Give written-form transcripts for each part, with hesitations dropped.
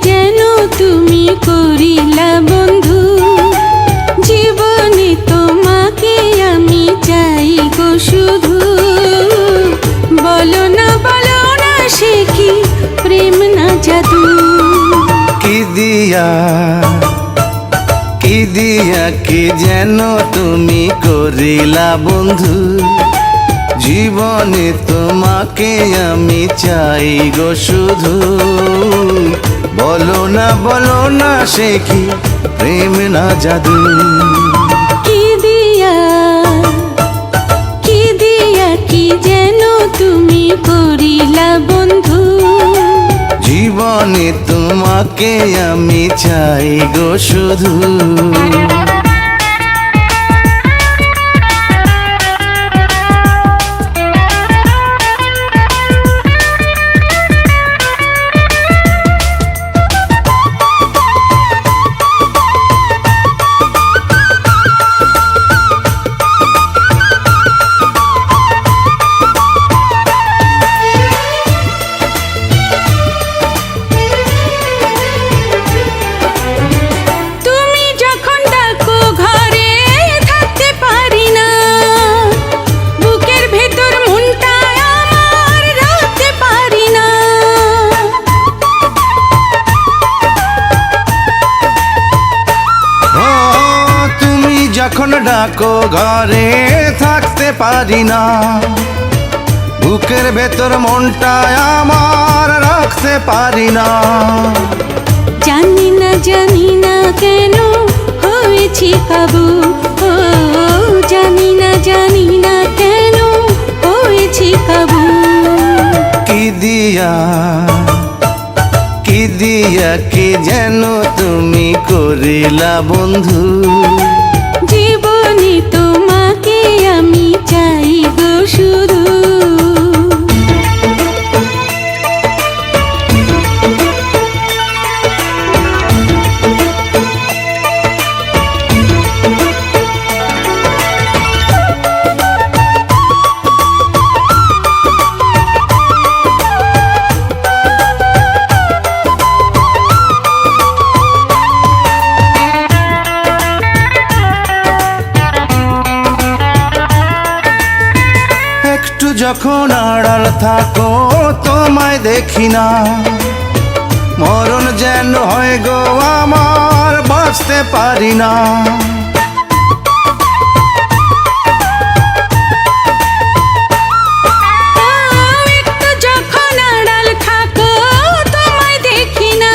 যেন তুমি করিলা বন্ধু, জীবনে তোমাকে আমি চাই গো শুধু। বলো না সে কি প্রেম না জাদু। কি দিয়া কি যেন তুমি করিলা বন্ধু, জীবনে তোমাকে আমি চাই গো শুধু। বলো না সে কি প্রেম না জাদু। কি দিয়া কি যেন তুমি করিলা বন্ধু, জীবনে তোমাকে আমি চাই গো শুধু। যখন ডাকো ঘরে থাকতে পারি না, বুকের ভেতর মনটা আমার রাখতে পারি না। জানি না কেন হয়েছি কাবু, ও জানি না কেন হয়েছি কাবু। কি দিয়া কি যেন তুমি করিলা বন্ধু, জীবনে তোমাকে আমি চাই গো শুধু। যখন আড়াল থাকো তোমায় দেখি না, মরণ যেন হয় গো আমার বাঁচতে পারি না। যখন আড়াল থাকো তোমায় দেখি না,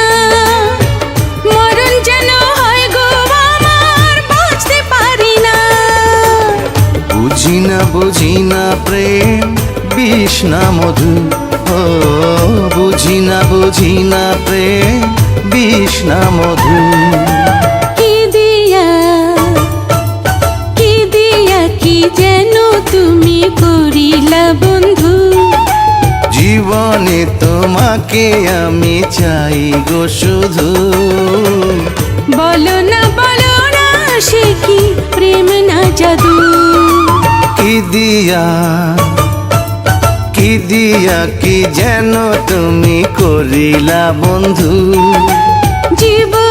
মরণ যেন হয় গো আমার বাঁচতে পারি না। বুঝি না প্রেম বিষ না মধু, ও বুঝি না প্রেম বিষ না মধু। কি দিয়া কি যেন তুমি করিলা বন্ধু, জীবনে তোমাকে আমি চাই গো শুধু। বলো না সে কি প্রেম না জাদু। কি দিয়া কি যেন তুমি করিলা বন্ধু, জীবন